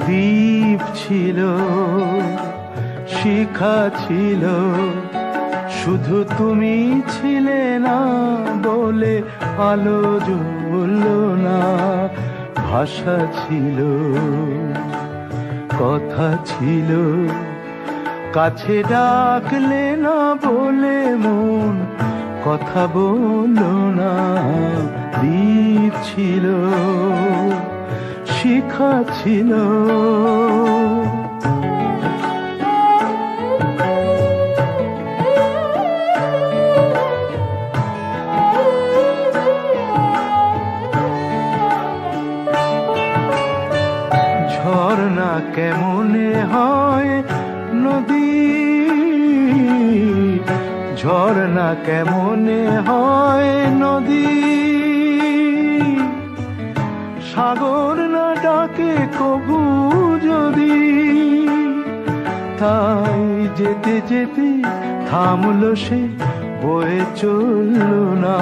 দ্বীপ ছিল, শিখা ছিল, শুধু তুমি ছিলে না বলে আলো জ্বলল না। ভাষা ছিল, কথা ছিল, কাছে ডাকলে না বলে মন কথা বলল না। দ্বীপ ছিল, শিখা ছিল। ঝর্ণা কেমনে হয় নদী, ঝর্ণা কেমনে হয় নদী, সাগর না ডাকে কবু যদি। তাই যেতে যেতে থামলো সে, বয়ে চলল না।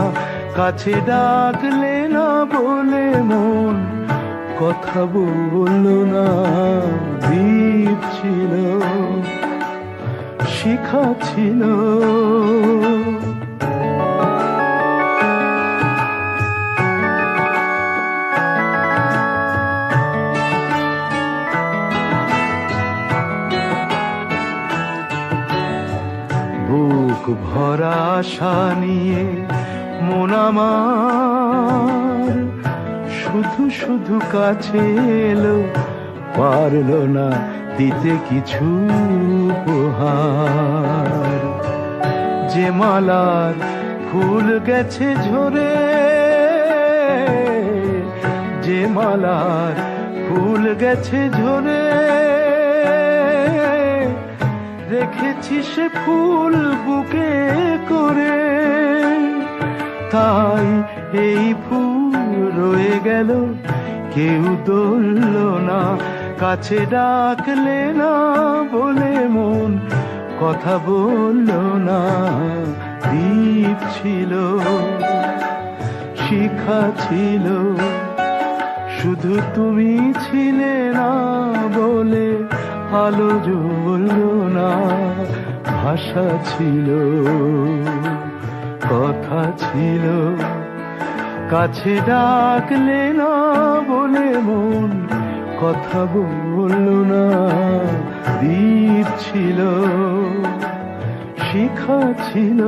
কাছে ডাকলে না বলে মন কথা বলল না। দ্বীপ ছিল, শিখা ছিল। বুক ভরা আশা নিয়ে মন আমার শুধু শুধু কাছে এলো, পারলো না দিতে কিছু উপহার। যে মালার ফুল গেছে ঝরে, যে মালার ফুল গেছে ঝরে, রেখেছি সে ফুল বুকে করে। তাই এই ফুল রয়ে গেল, কেউ ধরল না। কাছে ডাকলে না বলে মন কথা বলল না। দ্বীপ ছিল, শিখা ছিল, শুধু তুমি ছিলে না বলে আলো জ্বলল না। ভাষা ছিল, কথা ছিল, কাছে ডাকলে না বলে মন কথা বলল না। দ্বীপ ছিল, শিখা ছিল।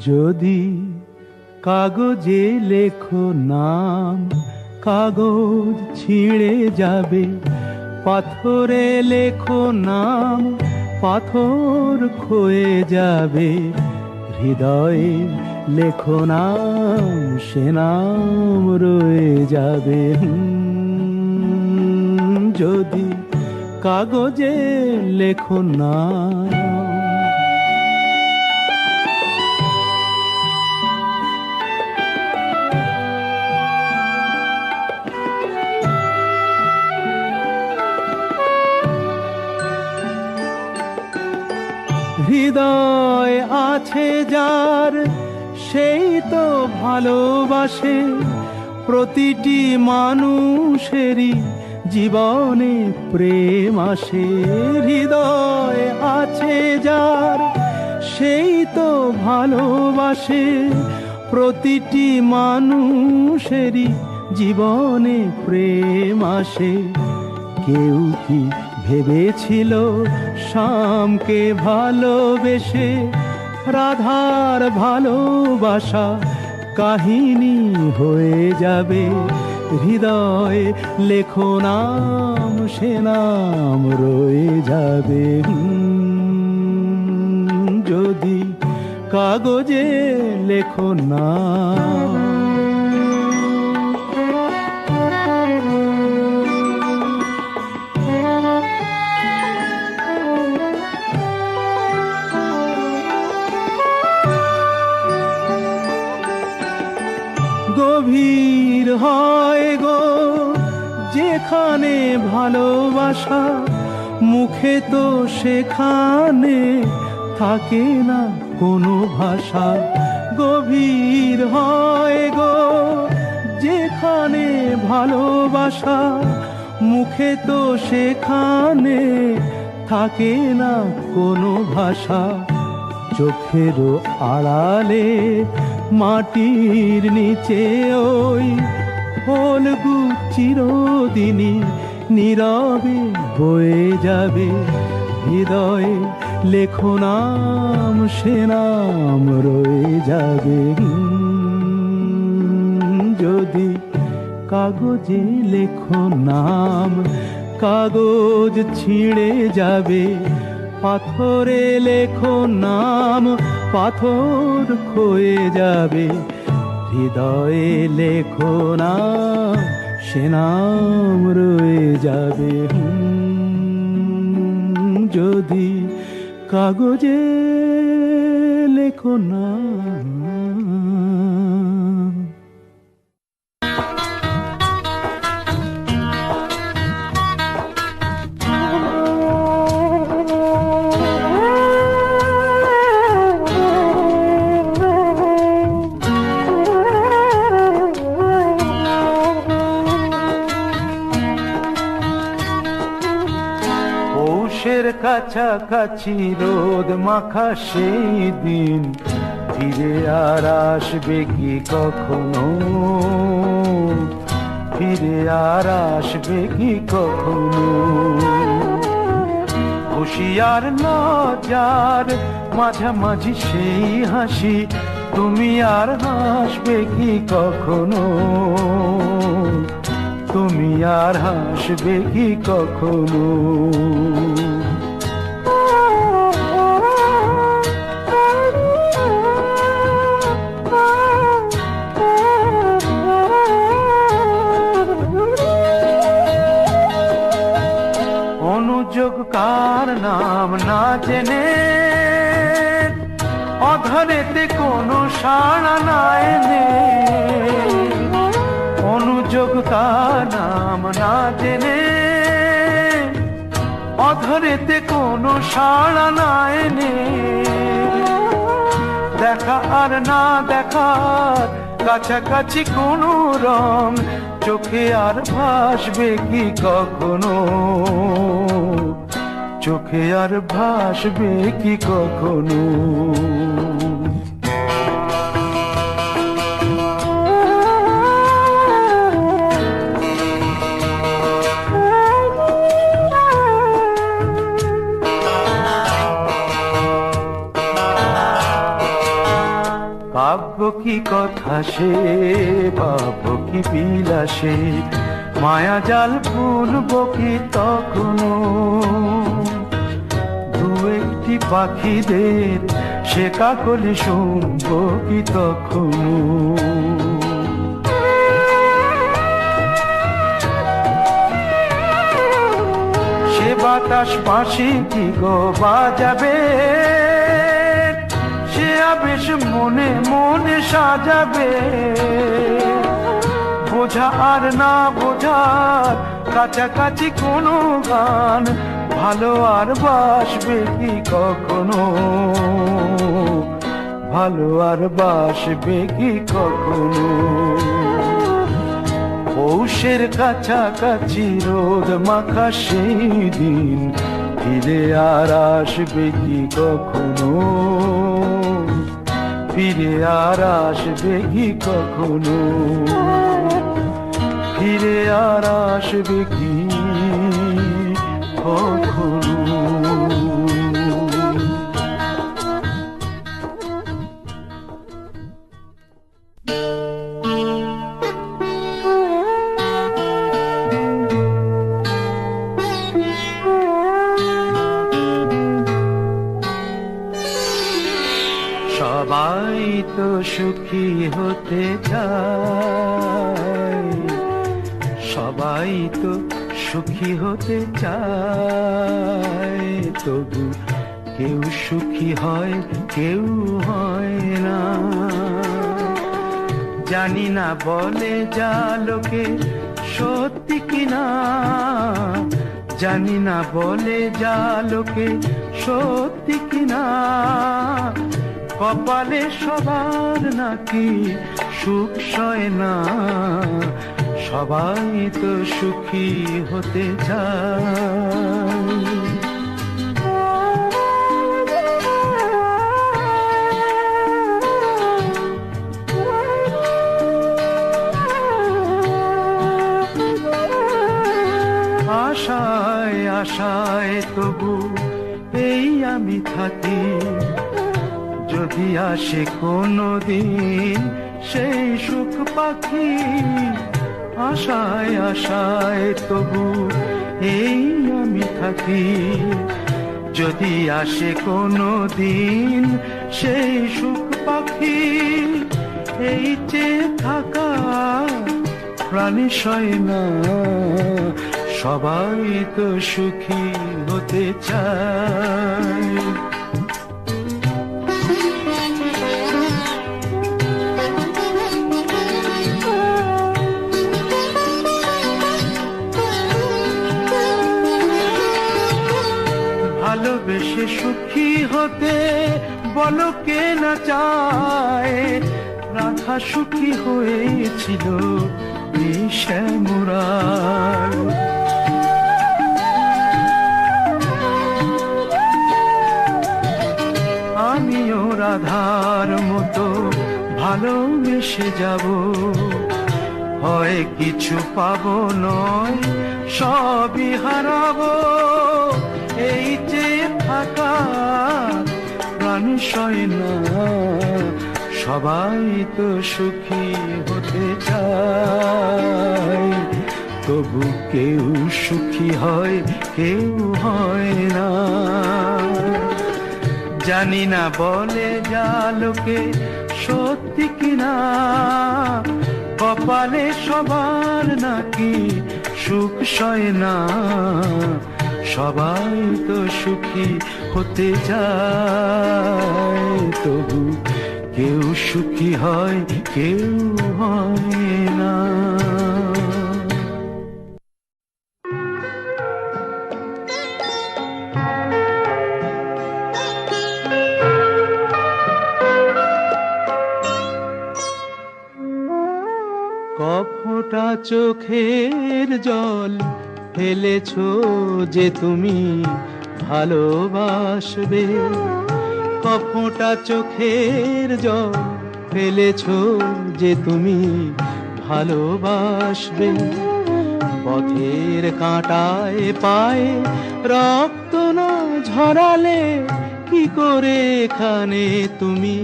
যদি কাগজে লেখো নাম, কাগজ ছিঁড়ে যাবে। পাথরে লেখো নাম, পাথর ক্ষয়ে যাবে। হৃদয়ে লেখো নাম, সে নাম রয়ে যাবে। যদি কাগজে লেখো নাম। হৃদয় আছে যার, সেই তো ভালোবাসে। প্রতিটি মানুষেরই জীবনে প্রেম আসে। হৃদয় আছে যার, সেই তো ভালোবাসে। প্রতিটি মানুষেরই জীবনে প্রেম আসে। কেউ কি ভেবেছিল শ্যামকে ভালোবেসে রাধার ভালোবাসা কাহিনী হয়ে যাবে। হৃদয়ে লেখো নাম, সে নাম রয়ে যাবে। যদি কাগজে লেখো নাম। গভীর হয় গো যেখানে ভালোবাসা, মুখে তো সেখানে থাকে না কোনো ভাষা। গভীর হয় গো যেখানে ভালোবাসা, মুখে তো সেখানে থাকে না কোনো ভাষা। চোখেরও আড়ালে মাটির নিচে ওই ফলগু চিরদিনই নীরবে বয়ে যাবে। হৃদয়ে লেখো নাম, সে নাম রয়ে যাবে। যদি কাগজে লেখো নাম, কাগজ ছিঁড়ে যাবে। পাথরে লেখো নাম, পাথর ক্ষয়ে যাবে। হৃদয়ে লেখো নাম, সে নাম রয়ে যাবে। যদি কাগজে লেখো নাম। কাছাকাছি রোদ মাখা সেই দিন ফিরে আর আসবে কি কখনো? ফিরে আর আসবে কি কখনো? খুশি আর লজ্জার মাঝামাঝি সেই হাসি, তুমি আর হাসবে কি কখনো? তুমি আর হাসবে কি কখনো? কার নাম না জেনে অধরেতে কোনো সাড়া না এনে, অনুযোগ কার নাম না জেনে অধরেতে কোনো সাড়া না এনে, দেখা আর না দেখার কাছাকাছি কোনো রং, চোখে আর ভাসবে কি কখনো? চোখে আর ভাসবে কি কখনো? কাব্য কি কথা সে, ভাব কি বিলাসে, মায়া জাল বুনবো কি তখনো? দু একটি পাখিদের সে কাকলি শুনবো কি তখনো? সে বাতাস পাশে কি গো বাজাবে, সে আবেশ মনে মনে সাজাবে। বোঝা আর না বোঝার কাছাকাছি কোনো গান, ভালো আর বাসবে কি কখনো? ভালো আর বাসবে কি কখনো? পৌষের কাছাকাছি রোদ মাখা সেই দিন ফিরে আর আসবে কি কখনো? ফিরে আর আসবে কি কখনো? ফিরে আর আসবে কি কখনো? সবাই তো সুখী হতে চায়, সবাই তো সুখী হতে চায়, তবু কেউ সুখী হয় কেউ হয় না। জানি না বলে যা লোকে সত্যি কিনা, জানি না বলে যা লোকে সত্যি কিনা, কপালে সবার নাকি সুখ সয় না, সবাই তো সুখী হতে চায়। আশায় আশায় তবু এই আমি থাকি, যদি আসে কোনো দিন সেই সুখ পাখি। আশায় আশায় তবু এই আমি থাকি, যদি আসে কোনো দিন সেই সুখ পাখি। এই যে থাকা প্রাণী সয় না, সবাই তো সুখী হতে চায়। ভালোবেসে সুখী হতে বলো কে না চায়, রাধা সুখী হয়েছিল এই শ্যামরায়। আমিও রাধার মতো ভালোবেসে যাব, হয় কিছু পাবো নয় সবই হারাবো। এই যে থাকা প্রাণ সয় না, সবাই তো সুখী হতে চায়। তবু কেউ সুখী হয় কেউ হয় না, জানি না বলে যা লোকে সত্যি কিনা, কপালে সবার নাকি সুখ সয় না, সবাই তো সুখী হতে চায়। তবু কেউ সুখী হয় কেউ হয় না। কফোঁটা চোখের জল ফেলেছো যে তুমি ভালোবাসবে, কফোঁটা চোখের জল ফেলেছো যে তুমি ভালোবাসবে। পথের কাঁটায় পায়ে রক্ত না ঝরালে কি করে এখানে তুমি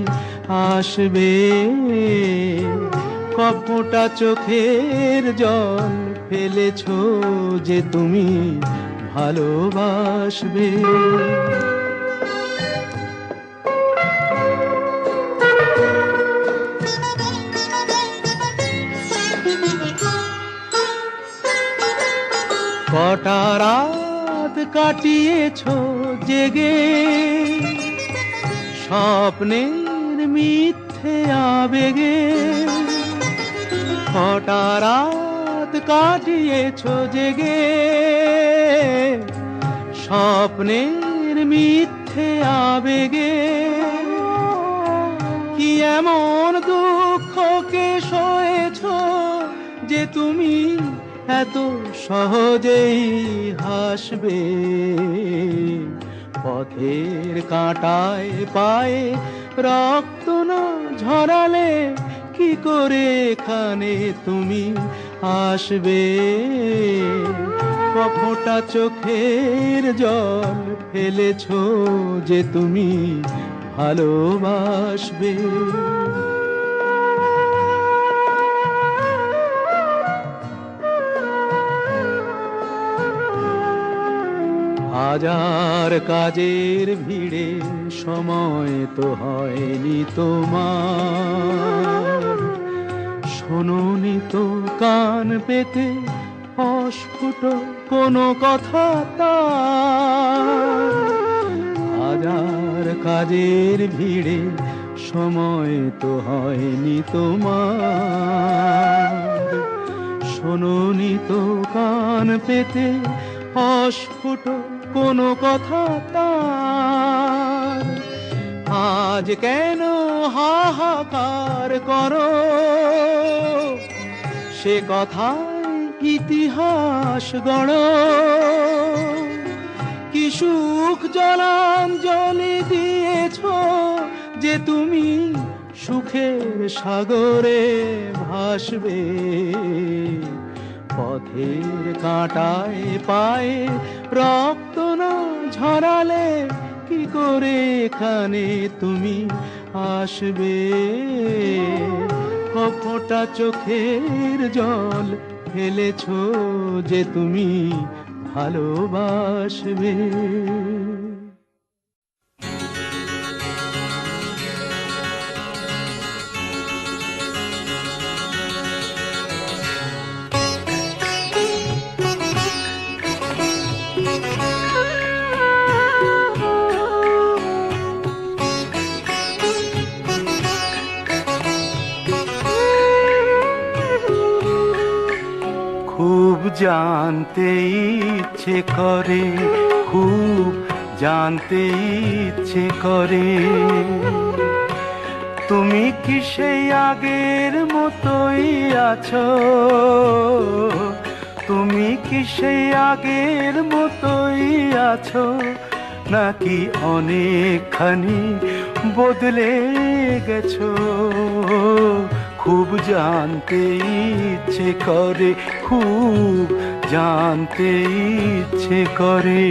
আসবে। কফোঁটা চোখের জল ফেলেছো যে তুমি ভালোবাসবে। কটা রাত কাটিয়েছো জেগে, স্বপ্নের মিথ্যে আবেগে। কটা রাত কাটিয়েছো জেগে, স্বপ্নের মিথ্যে আবেগে। কি এমন দুঃখকে সয়েছো যে তুমি এত সহজেই হাসবে। পথের কাঁটায় পায়ে রক্ত না ঝরালে কি করে এখানে তুমি আসবে। কফোঁটা চোখের জল ফেলেছো যে তুমি ভালোবাসবে। হাজার কাজের ভিড়ে সময় তো হয়নি তোমার, শোনোনি তো কান পেতে অস্ফুট কোনো কথা তার। হাজার কাজের ভিড়ে সময় তো হয়নি তোমার, শোনোনি তো কান পেতে অস্ফুট কোনো কথা তার। আজ কেন হাহাকার করো, সে কথায় ইতিহাস গড়ো। কি সুখ জলাঞ্জলি দিয়েছ যে তুমি সুখের সাগরে ভাসবে। পথের কাঁটায় পায়ে রক্ত না ঝরালে কি করে এখানে তুমি আসবে। কপটা চোখের জল ফেলেছ যে তুমি ভালোবাসবে। খুব জানতে ইচ্ছে করে, খুব জানতে ইচ্ছে করে, তুমি কি সেই আগের মতোই আছো? তুমি কি সেই আগের মতোই আছো, নাকি অনেকখানি বদলে গেছো? খুব জানতে ইচ্ছে করে, খুব জানতে ইচ্ছে করে।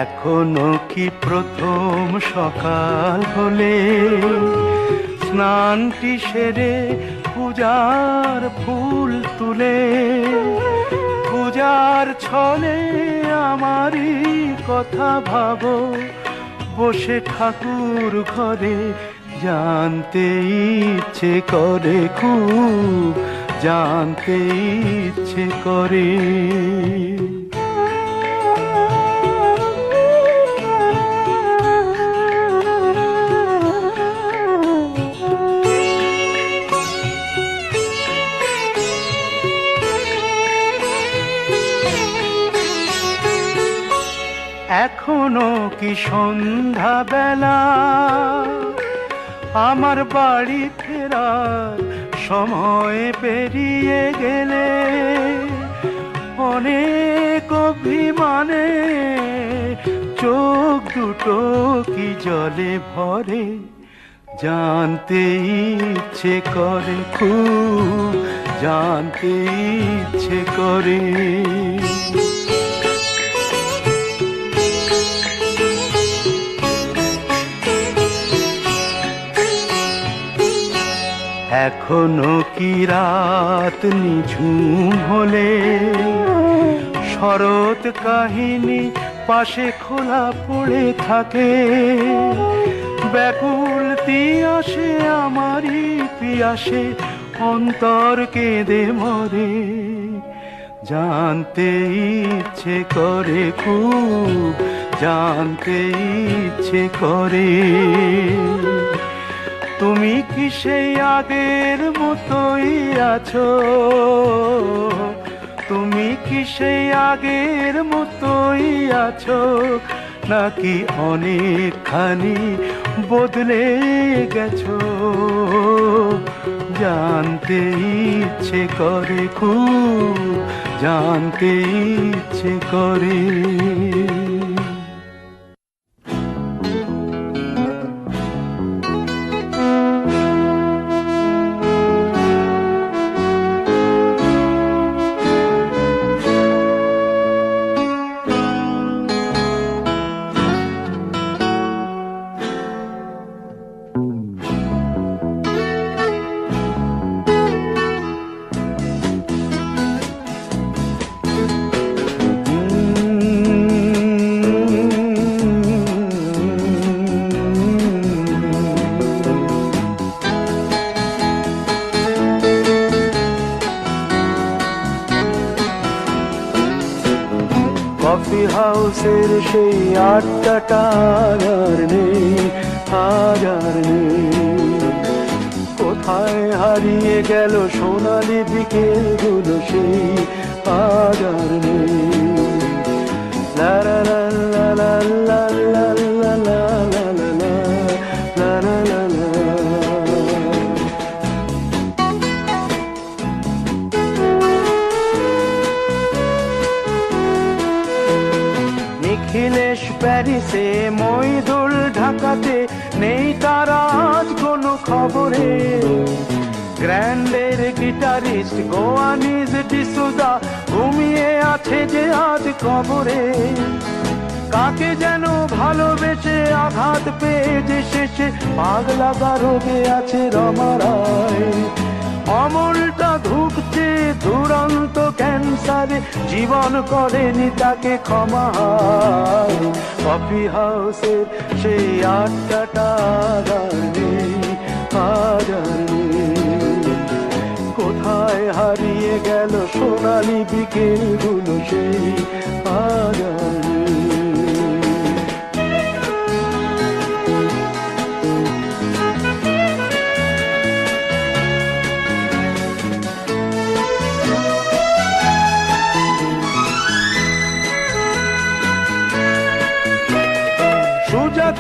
এখনো কি প্রথম সকাল হলে স্নানটি সেরে পূজার ফুল তুলে, পূজার ছলে আমারই কথা ভাবো বসে ঠাকুর ঘরে? জানতে ইচ্ছে করে, খুব জানতে ইচ্ছে করে। এখনো কি সন্ধ্যা বেলা, আমার বাড়ি ফেরার সময় পেরিয়ে গেলে অনেক অভিমানে চোখ দুটো কি জলে ভরে? জানতে ইচ্ছে করে, খুব জানতে ইচ্ছে করে। এখনো কি রাত নিঝুম হলে শরৎ কাহিনী পাশে খোলা পড়ে থাকে? ব্যাকুল তিয়াসে আমারই পিয়াসে অন্তর কেঁদে মরে। জানতে ইচ্ছে করে, খুব জানতে ইচ্ছে করে। তুমি কি সেই আগের মতোই আছো? তুমি কি সেই আগের মতোই আছো, নাকি অনেকখানি বদলে গেছো? জানতে ইচ্ছে করে, খুব জানতে ইচ্ছে করে। হাউসের সেই আড্ডাটা আর নেই, আজ আর নেই। কোথায় হারিয়ে গেল সোনালি বিকেলগুলো সেই আজ আর নেই। লা লা লা লা লা লা লা লা লা লা লা লা লা লা। নিখিলেশ প্যারিসে, মইদুল ঢাকাতে, নেই তারা আজ কোনো খবরে। গ্র্যান্ডের গিটারিস্ট গোয়ানিজ ডিসুজা ঘুমিয়ে আছে যে আজ কবরে। কাকে যেন ভালোবেসে আঘাত পেয়ে যে শেষে পাগলা রোগে আছে রমা রায়। অমলটা ধুকছে দুরন্ত ক্যান্সারে, জীবন করেনি তাকে ক্ষমা। কফি হাউসের সেই আড্ডাটা আর নেই, আজ আর নেই। কোথায় হারিয়ে গেল সোনালি বিকেলগুলো সেই আজ আর নেই।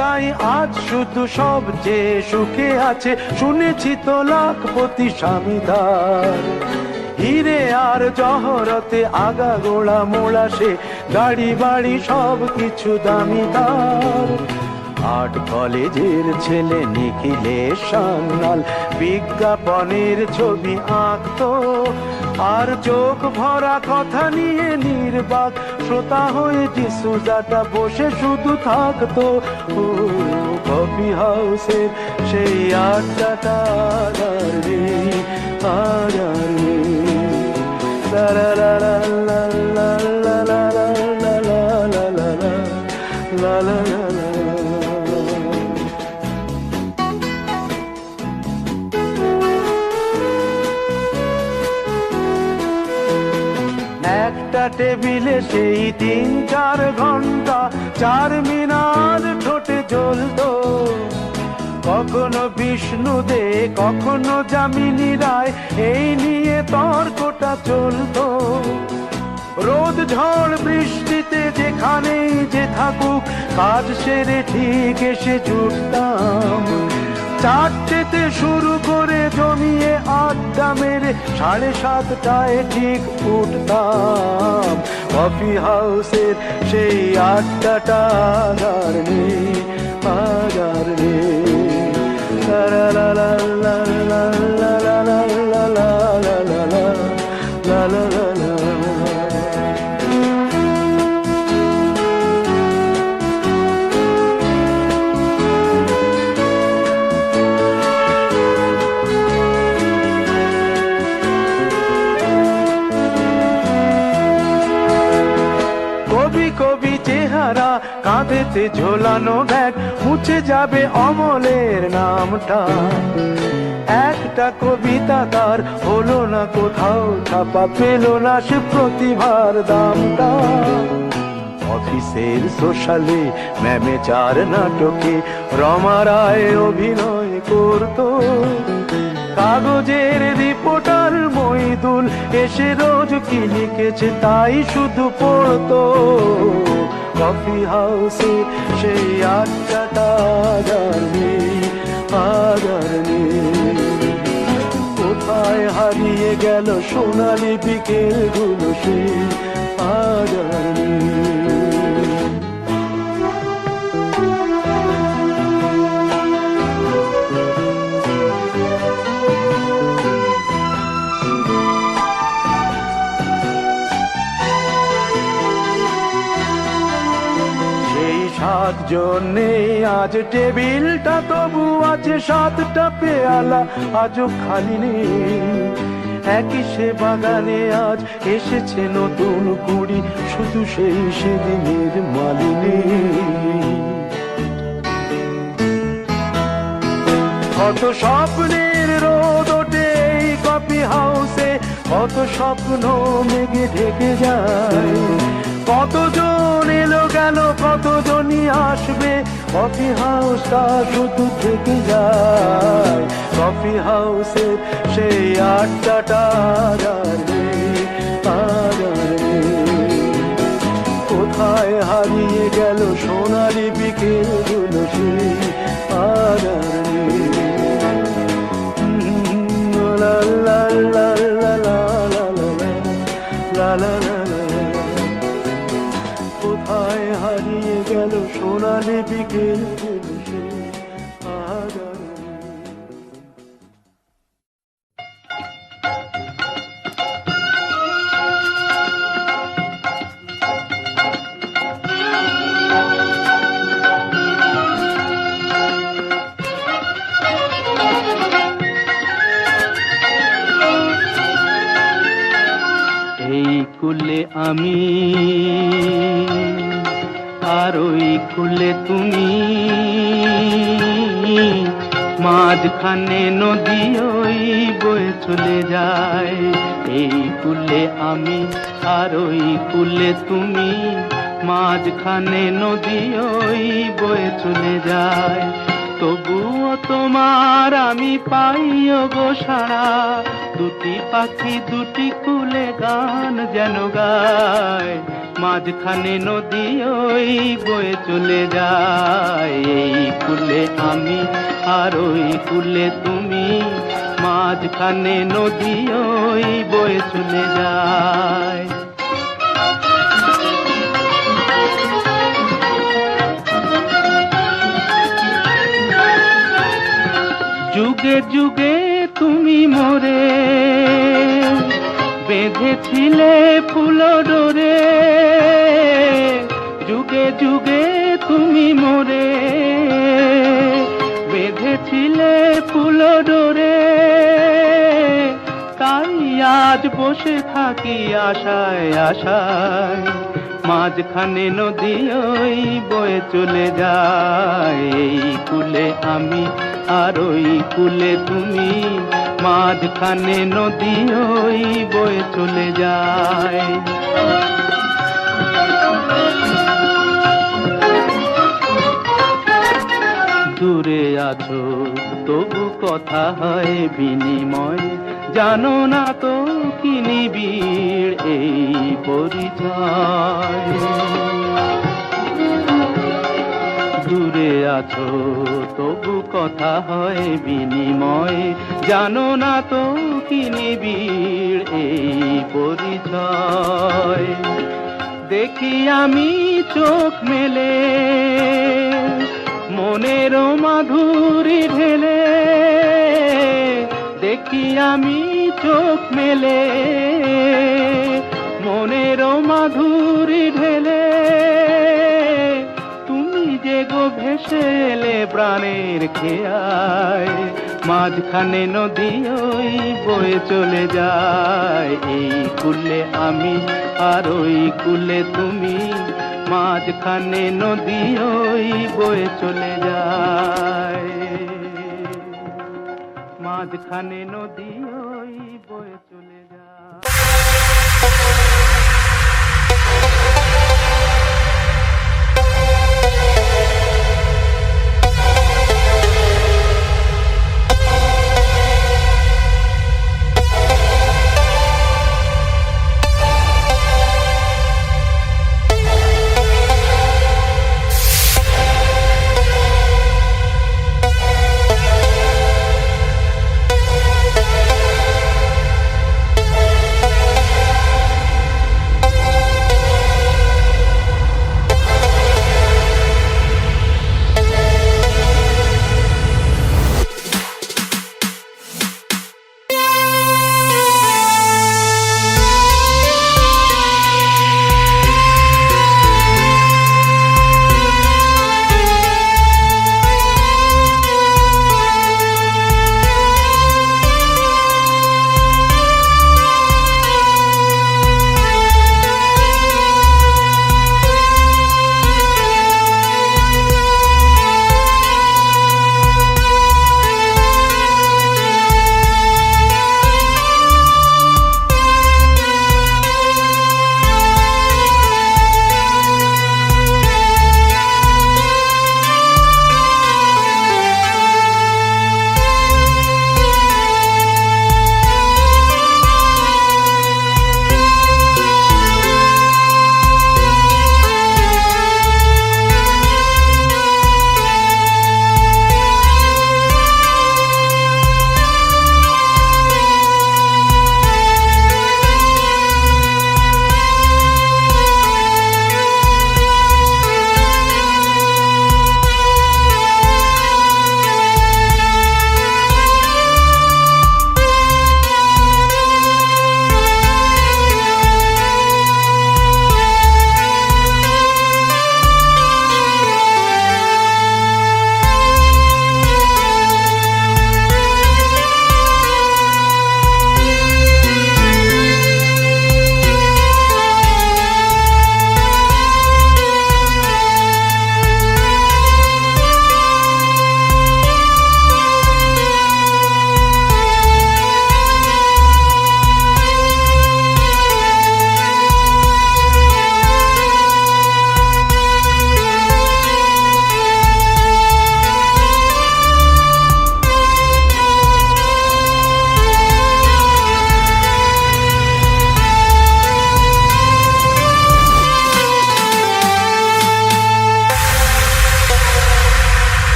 তাই আজ শুধু সবচেয়ে সুখে আছে, শুনেছি তো লাখপতি স্বামীদার। হিরে আর জহরতে আগা গোড়া মোড়া সে, গাড়ি বাড়ি সব কিছু দামি তার। আর্ট কলেজের ছেলে নিখিলেশ সান্যাল বিজ্ঞাপনের ছবি আঁকতো, আর চোখ ভরা কথা নিয়ে নির্বাক শ্রোতা হয়ে ডিসুজাটা বসে শুধু থাকতো। ও কফি হাউসের সেই আড্ডাটা আর নেই, আজ আর নেই। লা লা লা লা লা লা লা লা লা লা লা লা লা লা লা। একটা টেবিলে সেই 3-4 ঘন্টা চার মিনার ঠোঁটে জ্বলতো। কখনো বিষ্ণু দে, কখনো যামিনী রায়, এই নিয়ে তর্কটা চলতো। রোদ ঝড় বৃষ্টিতে যেখানেই যে থাকুক, কাজ সেরে ঠিক এসে জুটতাম। 4টেতে শুরু করে জমিয়ে আড্ডা মেরে 7:30টায় ঠিক উঠতাম। কফি হাউসের সেই আড্ডাটা আর নেই, আজ আর নেই। লা লা লা লা লা লা লা লা লা লা লা লা লা লা লা। কবি চেহারা, কাঁধেতে ঝোলানো ব্যাগ, মুছে যাবে অমলের নামটা। একটা কবিতা তার হলো না কোথাও ছাপা, পেল না সে প্রতিভার দামটা। অফিসের সোশ্যালে, ম্যামেচার নাটকে রমা রায় অভিনয় করতো। কাগজের রিপোর্টার মইদুল এসে রোজ কি লিখেছে তাই শুধু পড়তো। কফি হাউসে সেই আড্ডাটা আজ আর নেই, আজ আর নেই। কোথায় হারিয়ে গেল সোনালি বিকেলগুলো সেই আজ আর নেই। জন্যে আজ টেবিলটা তবু আছে, 7টা পেয়ালা আজও খালি নেই। একই সে বাগানে আজ এসেছে নতুন কুড়ি, শুধু সেই সেদিনের মালিনী। কত স্বপ্নের রোদ ওঠে এই কফি হাউসে, কত স্বপ্ন মেঘে ঢেকে যায়। কতজন এলো গেল, কতজনই আসবে, কফি হাউসটা শুধু থেকে যায়। কফি হাউসের সেই আড্ডাটা আর নেই, আর নেই। কোথায় হারিয়ে গেল সোনালি বিকেলগুলো সেই আর নেই। লা লা লা লা লা লা লা লা লা লা। কোথায় হারিয়ে গেল সোনালি বিকেলগুলো সেই আর নেই। এই কুলে আমি আর ওই কুলে তুমি, মাঝখানে নদী ওই বয়ে চলে যায়। এই কুলে আমি আর ওই কুলে তুমি, মাঝখানে নদী ওই বয়ে চলে যায়। তবুও তোমার আমি পাইও গো সাড়া, দুটি পাখি দুটি কুলে গান যেন গায়। মাঝখানে নদী ওই বয়ে চলে যায়। এই কুলে আমি আর ওই কুলে তুমি, মাঝখানে নদী ওই বয়ে চলে যায়। যুগে যুগে তুমি মোরে বেঁধেছিলে ফুল ডোরে, যুগে যুগে তুমি মোরে বেঁধেছিলে ফুল ডোরে। তাই আজ বসে থাকি আশায় আশায়, মাঝখানে নদী ওই বয়ে চলে যায়। এই কুলে আমি আর ওই কুলে তুমি, মাঝখানে নদী ওই বয়ে চলে যায়। দূরে আছো তবু কথা হয় বিনিময়, জানো না তো কি নিবিড় এই পরিচয়। দূরে আছো তবু কথা হয় বিনিময়, জানো না তো কি নিবিড় এই পরিচয়। দেখি আমি চোখ মেলে মনের মাধুরী ঢেলে, দেখি আমি চোখ মেলে মনের মাধুরী ঢেলে। তুমি যে গো ভেসে এলে প্রাণের খেয়ায়, মাঝখানে নদী ওই বয়ে চলে যায়। এই কুলে আমি আর ওই কুলে তুমি, মাঝখানে নদী ওই বয়ে চলে যায়। মাঝখানে নদী ওই বয়ে চলে যায়।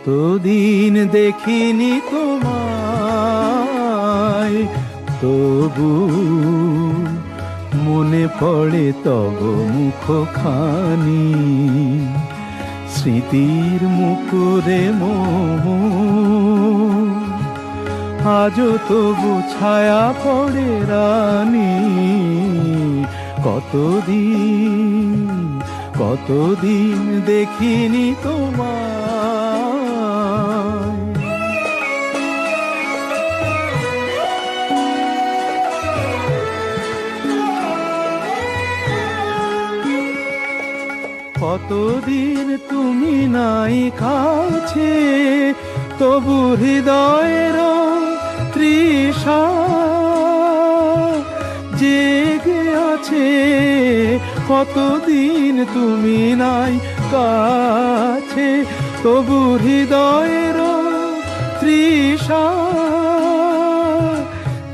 কতদিন দেখিনি তোমায়, তবু মনে পড়ে তব মুখখানি। স্মৃতির মুকুরে মোর আজও তবু ছায়া পড়ে রানী। কতদিন দেখিনি তোমায়। কতদিন তুমি নাই কাছে, তবু হৃদয়ের তৃষা জেগে আছে। কতদিন তুমি নাই কাছে, তবু হৃদয়ের তৃষা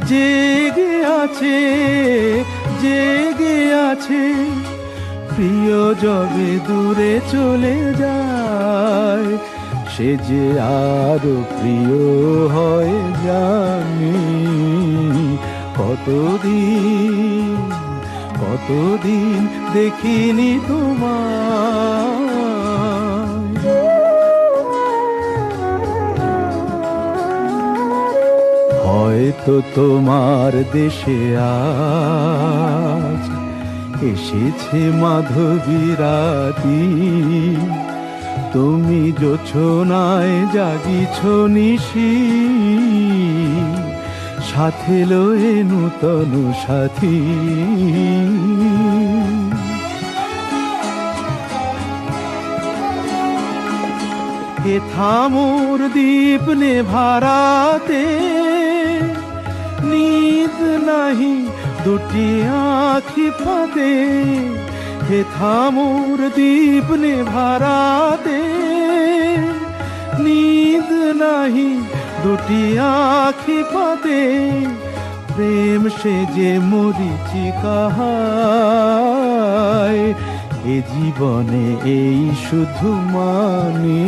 জেগে আছে, জেগে আছে। প্রিয় যবে দূরে চলে যায়, সে যে আরো প্রিয় হয় জানি। কতদিন দেখিনি তোমায়। হয়তো তোমার দেশে আজ এসেছে মাধবী রাতি। তুমি জোছনায় জাগিছ নিশি, সাথে লয়ে নূতন সাথী। এ থামোর দীপ নেভারাতে নিদ নাহি দুটি আঁখি ফাঁদে। হে থামোর দীপ নেভারাতে নিদ নাহি দুটি আঁখি ফাঁদে। প্রেম সে যে মরিচিকা হায়, এ জীবনে এই শুধু মানি।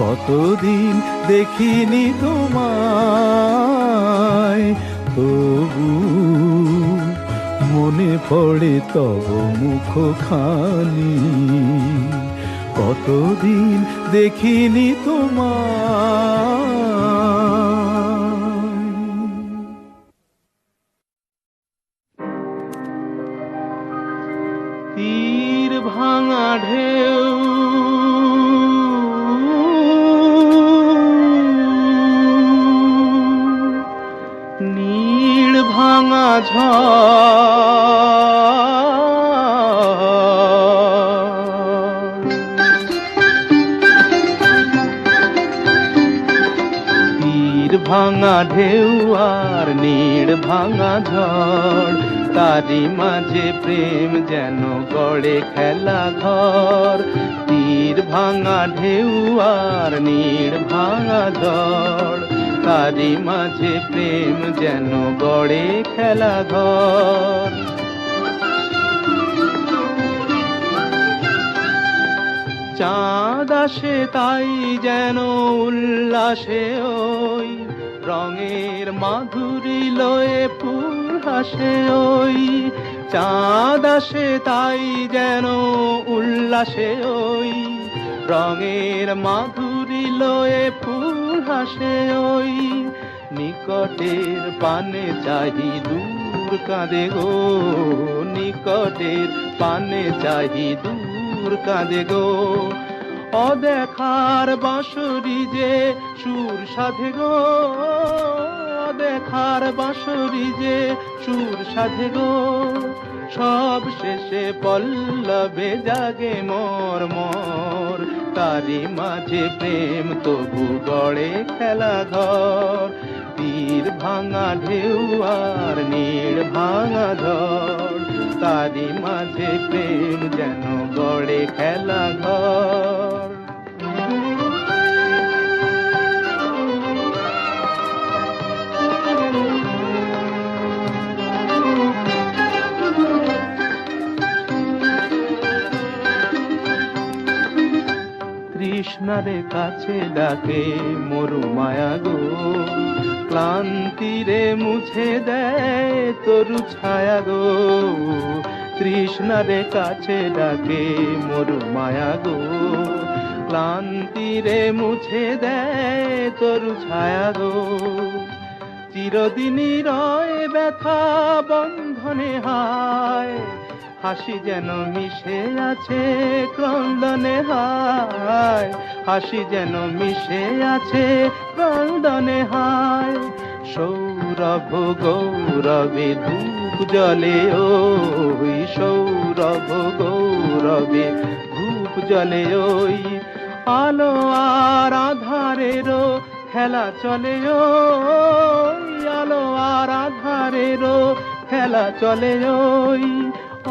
কতদিন দেখিনি তোমায়, তবু মনে পড়ে তব মুখখানি। কতদিন দেখিনি তোমায়। তীর ভাঙা ঢেউ নীড় ভাঙা তীর ভাঙা ঢেউ আর নীড় ভাঙা ঝড়, তারি মাঝে প্রেম যেন গড়ে খেলা ঘর। তীর ভাঙা ঢেউ আর নীড় ভাঙা ঝড়, তারি মাঝে প্রেম যেন গড়ে খেলা ঘর। চাঁদ আসে তাই যেন উল্লাসে ওই, রঙের মাধুরী লয়ে ফুল হাসে ওই। চাঁদ আসে তাই যেন উল্লাসে ওই, রঙের মাধুরী লয়ে ফুল হাসে ওই। নিকটের পানে চাহি দূর কাঁদে গো, নিকটের পানে চাহি দূর কাঁদে গো। অদেখার বাঁশরি যে সুর সাধে গো, অদেখার বাঁশরি যে সুর সাধে গো। সব শেষে পল্লবে জাগে মোর মোর, তারি মাঝে প্রেম তবু গড়ে খেলা ঘর। তীর ভাঙা ঢেউ আর নীড় ভাঙা ঝড়, তারি মাঝে প্রেম যেন গড়ে খেলা ঘর। তৃষ্ণারে কাছে ডাকে মরু মায়া গো, ক্লান্তিরে মুছে দেয় তরু ছায়া গো, তৃষ্ণারে কাছে ডাকে মরু মায়া গো, ক্লান্তিরে মুছে দেয় তরু ছায়া গো। চিরদিনই রয় ব্যথা বন্ধনে হায়, হাসি যেন মিশে আছে ক্রন্দনে হায়, হাসি যেন মিশে আছে ক্রন্দনে হায়। সৌরভ গৌরবে ধূপ জ্বলে ওই, সৌরভ গৌরবে ধূপ জ্বলে ওই, আলো আর আধারেরও খেলা চলে ওই, আলো আর আধারেরও খেলা চলে ওই,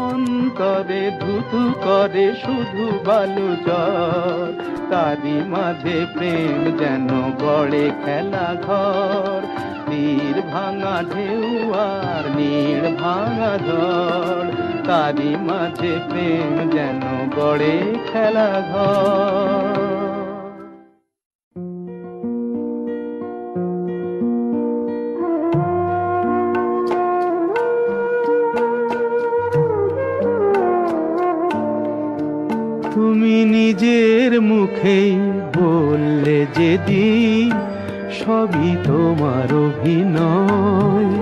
অন্তরে ধুধু করে শুধু বালু জল, তারি মাঝে প্রেম যেন গড়ে খেলা ঘর, তীর ভাঙা ঢেউ আর নীড় ভাঙা ঝড়, তারি মাঝে প্রেম যেন গড়ে খেলা ঘর। তুমি নিজের মুখেই বললে যেদিন সবই তোমার অভিনয়,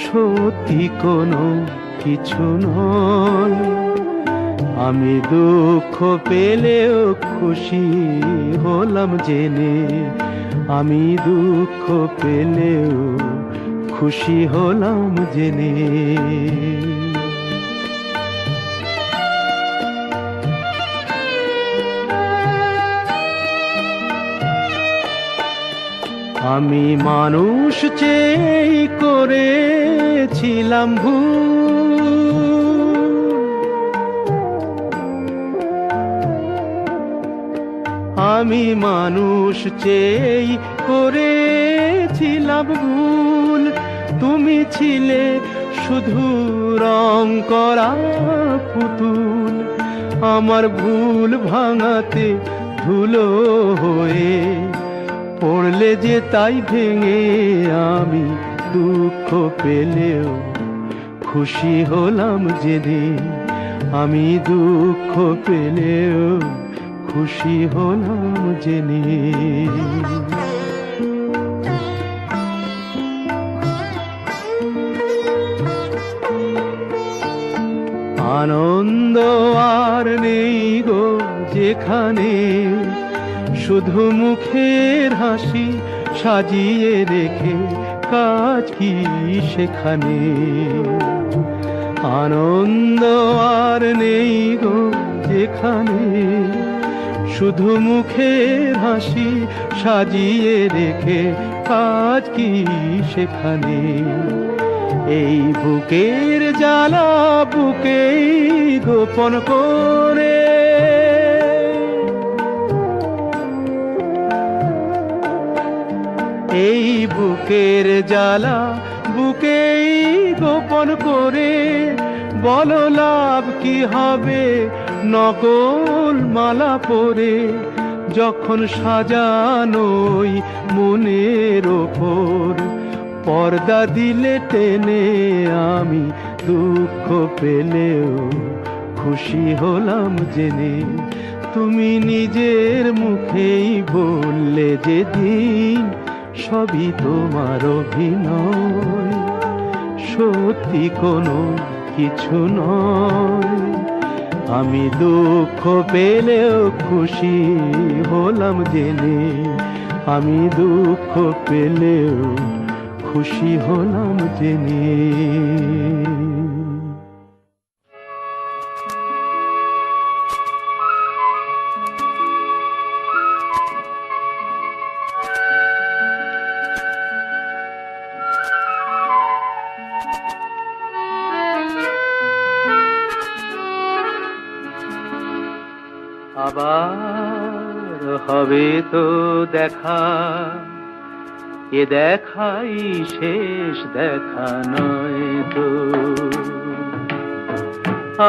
সত্যি কোনো কিছু নয়। আমি দুঃখ পেলেও খুশি হলাম জেনে, আমি দুঃখ পেলেও খুশি হলাম জেনে। আমি মানুষ চেয়ে করেছিলাম ভুল, আমি মানুষ চেয়ে করেছিলাম ভুল, তুমি ছিলে শুধু রং করা পুতুল, আমার ভুল ভাঙাতে ধুলো হয়ে পড়লে যে তাই ভেঙে আমি দুঃখ পেলেও খুশি হলাম জেনে, আমি দুঃখ পেলেও খুশি হলাম জেনে। আনন্দ আর নেই গো যেখানে, শুধু মুখের হাসি সাজিয়ে রেখে কাজ কি সেখানে। আনন্দ আর নেই গো যেখানে, শুধু মুখের হাসি সাজিয়ে রেখে কাজ কি সেখানে। এই বুকের জ্বালা বুকেই গোপন করে, এই বুকের জ্বালা বুকেই গোপন করে, বলো লাভ কি হবে নকল মালা পরে, যখন সাজানোই মনের ওপর পর্দা দিলে টেনে আমি দুঃখ পেলেও খুশি হলাম জেনে। তুমি নিজের মুখেই বললে যেদিন সবই তোমার অভিনয়, সত্যি কোনো কিছু নয়। আমি দুঃখ পেলেও খুশি হলাম জেনে, আমি দুঃখ পেলেও খুশি হলাম জেনে। আবার হবে তো দেখা, এ দেখাই শেষ দেখা নয় তো।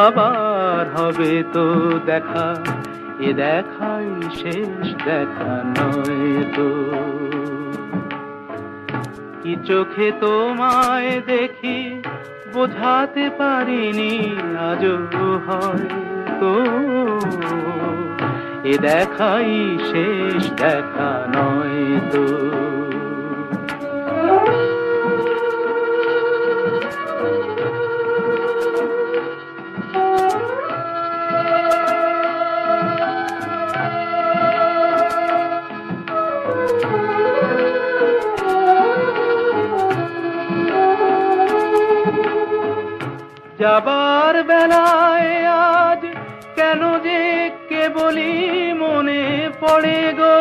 আবার হবে তো দেখা, এ দেখাই শেষ দেখা নয় তো। কি চোখে তোমায় দেখি বোঝাতে পারিনি আজও হয়তো, এ দেখাই শেষ দেখা নয় তো। যাবার বেলায় আজ কেন যে কেবলই মনে পড়ে গো,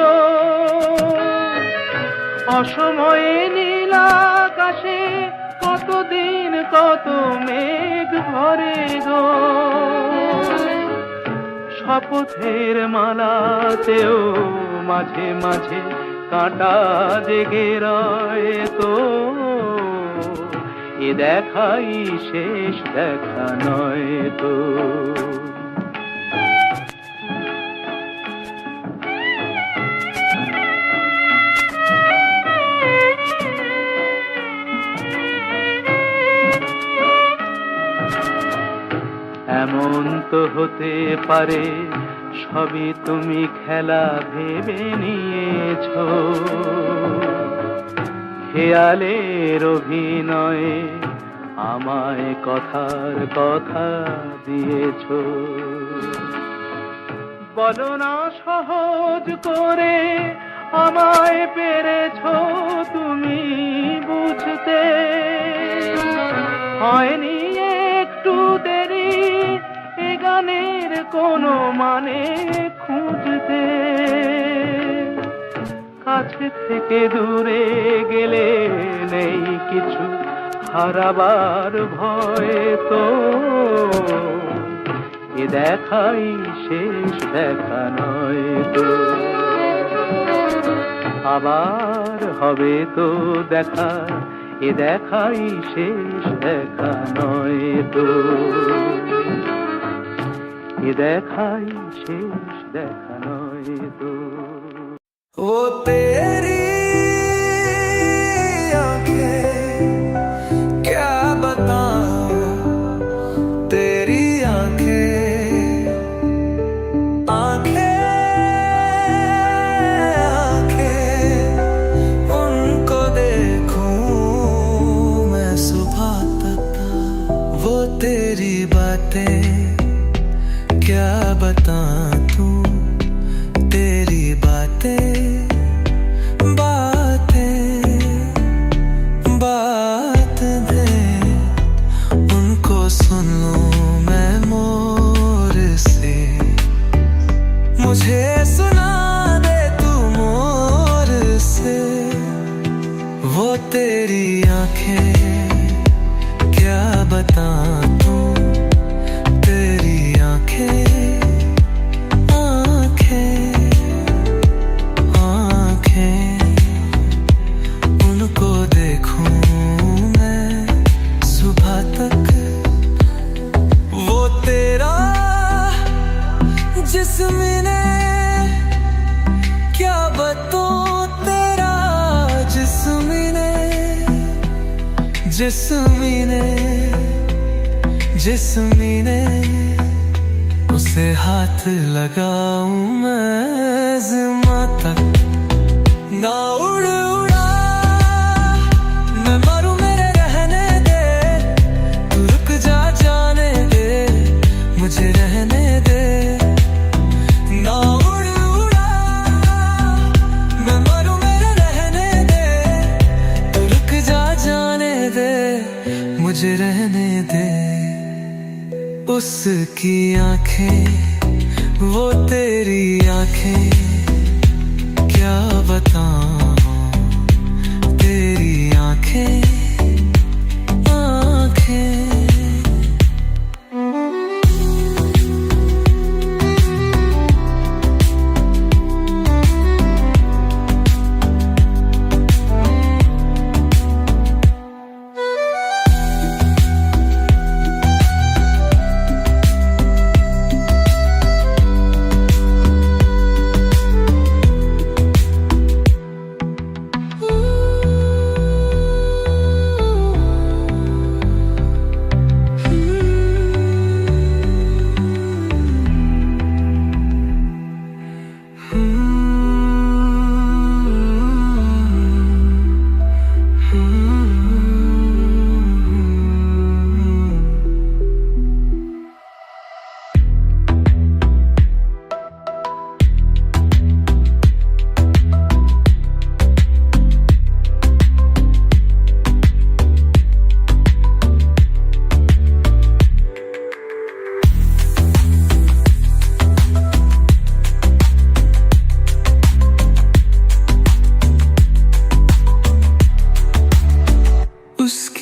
অসময়ে নীল আকাশে কতদিন কত মেঘ ভরে গো। শপথের মালাতেও মাঝে মাঝে কাঁটা জেগে রয় তো, এ দেখাই শেষ দেখা নয় তো। এমন তো হতে পারে সবই তুমি খেলা ভেবে নিয়েছো, খেয়ালের অভিনয়ে আমায় কথার কথা দিয়েছো। বলো না সহজ করে আমায় পেরেছো তুমি বুঝতে, হয়নি একটু দেরি এ গানের কোনো মানে খুঁজতে। কাছে থেকে দূরে গেলে নেই কিছু হারাবার ভয় তো, এ দেখাই শেষ দেখা নয় তো। আবার হবে তো দেখা, এ দেখাই শেষ দেখা নয় তো, এ দেখাই শেষ দেখা নয় তো। वो तेरी आंखें क्या बताऊं, तेरी आंखें आंखें आंखें उनको देखूं मैं सुबह तक। वो तेरी बातें क्या बता तू, तेरी बातें बात दे उनको सुन लूं मैं मोर से, मुझे सुना दे तू मोर से। वो तेरी आंखें क्या बता तू, तेरी आंखें उनको देखूं मैं सुबह तक। वो तेरा जिस्म ने क्या बताऊं, तेरा जिस्म ने जिस्म ने उसे हाथ लगाऊं मैं ज़िम्मा तक। ना उड़ उड़ा मैं मरूं मेरे रहने दे, तू रुक जा जाने दे मुझे रहने दे। ना उड़ उड़ा मैं मरूं मेरे रहने दे, तू रुक जा जाने दे मुझे रहने दे। उसकी आंखें वो तेरी आंखें क्या बताऊं, तेरी आंखें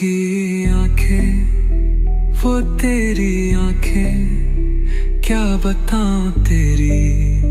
की आंखें, वो तेरी आंखें, क्या बताऊं तेरी